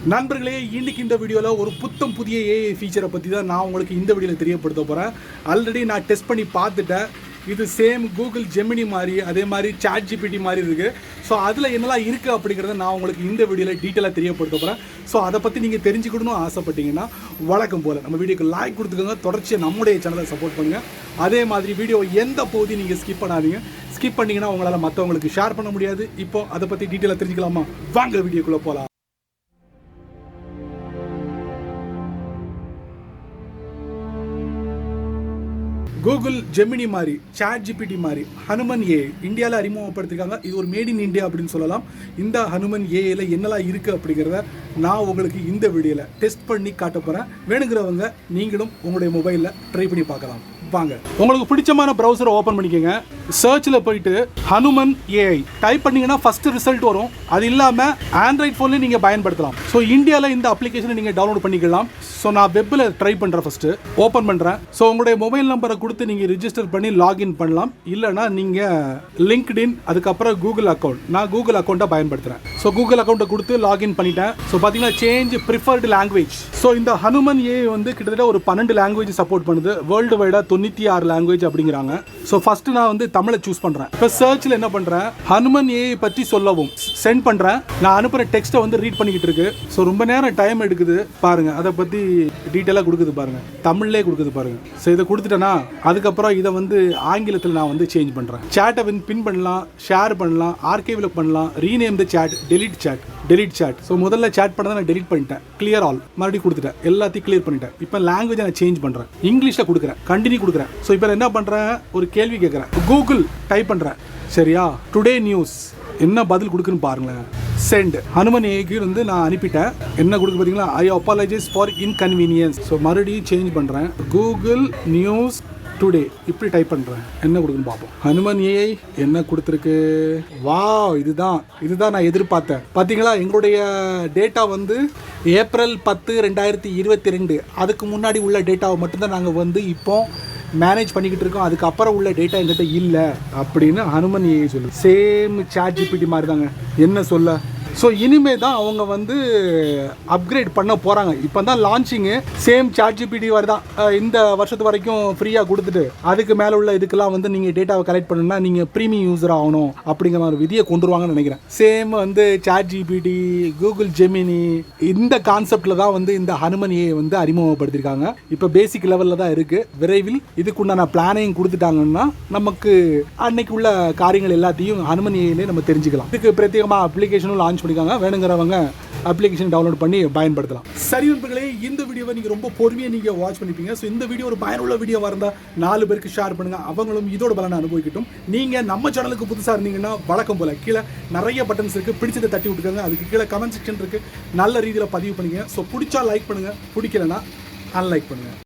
நண்பர்களே, இன்னைக்கு இந்த வீடியோவில் ஒரு புத்தம் புதிய ஏஐ ஃபீச்சரை பற்றி தான் நான் உங்களுக்கு இந்த வீடியோவில் தெரியப்படுத்த போகிறேன். ஆல்ரெடி நான் டெஸ்ட் பண்ணி பார்த்துட்டேன். இது சேம் கூகுள் ஜெமினி மாதிரி, அதே மாதிரி சாட் ஜிபிடி மாதிரி இருக்குது. ஸோ அதில் என்னெல்லாம் இருக்குது அப்படிங்கிறத நான் உங்களுக்கு இந்த வீடியோவில் டீட்டெயிலாக தெரியப்படுத்த போகிறேன். ஸோ அதை பற்றி நீங்கள் தெரிஞ்சுக்கணும்னு ஆசைப்பட்டீங்கன்னா வழக்கம் போல் நம்ம வீடியோக்கு லைக் கொடுத்துக்கோங்க. தொடர்ச்சியாக நம்முடைய சேனலை சப்போர்ட் பண்ணுங்கள். அதே மாதிரி வீடியோ எந்த பகுதியும் நீங்கள் ஸ்கிப் பண்ணாதீங்க. ஸ்கிப் பண்ணிங்கன்னா உங்களால் மற்றவங்களுக்கு ஷேர் பண்ண முடியாது. இப்போ அதை பற்றி டீட்டெயிலாக தெரிஞ்சுக்கலாமா? வாங்க வீடியோக்குள்ளே போகலாம். கூகுள் ஜெமினி மாதிரி, சாட் ஜிபிடி மாதிரி ஹனுமன் ஏஐ இந்தியாவில் அறிமுகப்படுத்திருக்காங்க. இது ஒரு மேட் இன் இந்தியா அப்படின்னு சொல்லலாம். இந்த ஹனுமன் ஏஐல என்னெல்லாம் இருக்குது அப்படிங்கிறத நான் உங்களுக்கு இந்த வீடியோவில் டெஸ்ட் பண்ணி காட்ட போகிறேன். வேணுங்கிறவங்க நீங்களும் உங்களுடைய மொபைலில் ட்ரை பண்ணி பார்க்கலாம். வாங்க, உங்களுக்கு பிடிச்சமான ப்ரௌசரை ஓப்பன் பண்ணிக்கோங்க. சர்ச்சில் போயிட்டு ஹனுமன் ஏஐ டைப் பண்ணிங்கன்னா ஃபஸ்ட்டு ரிசல்ட் வரும். அது இல்லாமல் ஆண்ட்ராய்ட் ஃபோன்லேயும் நீங்கள் பயன்படுத்தலாம். ஸோ இந்தியாவில் இந்த அப்ளிகேஷனை நீங்கள் டவுன்லோட் பண்ணிக்கலாம். ஸோ நான் வெப்பில் ட்ரை பண்ணுறேன். ஃபஸ்ட்டு ஓப்பன் பண்ணுறேன். ஸோ உங்களுடைய மொபைல் நம்பரை கொடுத்து நீங்கள் ரிஜிஸ்டர் பண்ணி லாகின் பண்ணலாம். இல்லைனா நீங்கள் லிங்க்டின், அதுக்கப்புறம் கூகுள் அக்கௌண்ட். நான் கூகுள் அக்கௌண்ட்டை பயன்படுத்துகிறேன். ஸோ கூகுள் அக்கௌண்ட்டை கொடுத்து லாகின் பண்ணிட்டேன். ஸோ பார்த்தீங்கன்னா சேஞ்ச் ப்ரிஃபர்டு லாங்குவேஜ். ஸோ இந்த ஹனுமன் ஏஐ வந்து கிட்டத்தட்ட ஒரு 12 லாங்குவேஜ் சப்போர்ட் பண்ணுது. வேர்ல்டு வைடாக 96 லாங்குவேஜ் அப்படிங்கிறாங்க. ஸோ ஃபஸ்ட்டு நான் வந்து தமிழை சூஸ் பண்ணுறேன். இப்போ சர்ச்சில் என்ன பண்ணுறேன், ஹனுமன் ஏஐ பற்றி சொல்லவும் சென்ட் பண்ணுறேன். நான் அனுப்புகிற டெக்ஸ்ட்டை வந்து ரீட் பண்ணிக்கிட்டு இருக்கு. ஸோ ரொம்ப நேரம் டைம் எடுக்குது பாருங்கள். அதை பற்றி டீட்டெயிலாக கொடுக்குது பாருங்கள். தமிழ்லேயே கொடுக்குது பாருங்கள். ஸோ இதை கொடுத்துட்டேன்னா அதுக்கப்புறம் இதை வந்து ஆங்கிலத்தில் நான் வந்து சேஞ்ச் பண்ணுறேன். சேட்டை பின் பண்ணலாம், ஷேர் பண்ணலாம், ஆர்கைவில் பண்ணலாம், ரீநேம் த சேட், டெலிட் சேட். ஸோ முதல்ல சேட் பண்ணதை நான் டெலிட் பண்ணிட்டேன். கிளியர் ஆல் மறுபடியும் கொடுத்துட்டேன். எல்லாத்தையும் கிளியர் பண்ணிட்டேன். இப்போ லாங்குவேஜை நான் சேஞ்ச் பண்ணுறேன். இங்கிலீஷில் கொடுக்குறேன். கண்டினியூ கொடுக்குறேன். ஸோ இப்போ என்ன பண்ணுறேன், ஒரு கேள்வி கேட்குறேன். கூகுள் டைப் பண்ணுறேன். சரியா? டுடே நியூஸ் என்ன பதில் கொடுக்குன்னு பாருங்களேன். சென்ட் ஹனுமன் ஏஐக்கு வந்து நான் அனுப்பிட்டேன். என்ன கொடுக்கு பார்த்தீங்களா? ஐ அப்பாலஜைஸ் ஃபார் இன்கன்வீனியன்ஸ். ஸோ மறுபடியும் சேஞ்ச் பண்ணுறேன். கூகுள் நியூஸ் டுடே இப்படி டைப் பண்ணுறேன். என்ன கொடுக்குன்னு பார்ப்போம். ஹனுமன் ஏஐ என்ன கொடுத்துருக்கு? வாவ், இதுதான் நான் எதிர்பார்த்தேன். பார்த்தீங்களா, எங்களுடைய டேட்டா வந்து ஏப்ரல் 10, 2022 அதுக்கு முன்னாடி உள்ள டேட்டாவை மட்டும்தான் நாங்கள் வந்து இப்போ மேனேஜ் பண்ணிக்கிட்டு இருக்கோம். அதுக்கப்புறம் உள்ள டேட்டா எங்கிட்ட இல்லை அப்படின்னு ஹனுமன் ஏஐ சொல்லு. சேம் சாட் ஜிபிடி மாதிரி தாங்க. என்ன சொல்ல? ஸோ இனிமே தான் அவங்க வந்து அப்கிரேட் பண்ண போகிறாங்க. இப்போ தான் லான்ச்சிங்கு. சேம் சாட் ஜிபிடி மாதிரி தான். இந்த வருஷத்து வரைக்கும் ஃப்ரீயாக கொடுத்துட்டு அதுக்கு மேலே உள்ள இதுக்கெல்லாம் வந்து நீங்கள் டேட்டாவை கலெக்ட் பண்ணணும்னா நீங்கள் ப்ரீமியம் யூஸர் ஆகணும் அப்படிங்கிற ஒரு விதியை கொண்டு வருவாங்கன்னு நினைக்கிறேன். சேம் வந்து சாட் ஜிபிடி, கூகுள் ஜெமினி இந்த கான்செப்டில் தான் வந்து இந்த ஹனுமன் ஏஐ வந்து அறிமுகப்படுத்தியிருக்காங்க. இப்போ பேசிக் லெவலில் தான் இருக்குது. விரைவில் இதுக்குண்டான பிளானையும் கொடுத்துட்டாங்கன்னா நமக்கு அன்னைக்கு உள்ள காரியங்கள் எல்லாத்தையும் ஹனுமன் ஏஐலே நம்ம தெரிஞ்சுக்கலாம். இதுக்கு பிரத்யேகமாக அப்ளிகேஷனும் லான்ச் பண்ணிருக்காங்க. வேணுங்கிறவங்க அப்ளிகேஷன் டவுன்லோட் பண்ணி பயன்படுத்தலாம். சரி நண்பர்களே, இந்த வீடியோவை நீங்கள் ரொம்ப பொறுமையாக நீங்கள் வாட்ச் பண்ணிப்பீங்க. ஸோ இந்த வீடியோ ஒரு பயனுள்ள வீடியோவாக இருந்தால் 4 பேருக்கு ஷேர் பண்ணுங்கள். அவங்களும் இதோட பலனை அனுபவிக்கட்டும். நீங்கள் நம்ம சேனலுக்கு புதுசாக இருந்தீங்கன்னா வழக்கம் போல் கீழே நிறைய பட்டன்ஸ் இருக்குது. பிடிச்சதை தட்டி விட்டுக்கோங்க. அதுக்கு கீழே கமெண்ட் செக்ஷன் இருக்குது. நல்ல ரீதியில் பதிவு பண்ணுங்க. ஸோ பிடிச்சா லைக் பண்ணுங்கள், பிடிக்கலன்னா அன்லைக் பண்ணுங்கள்.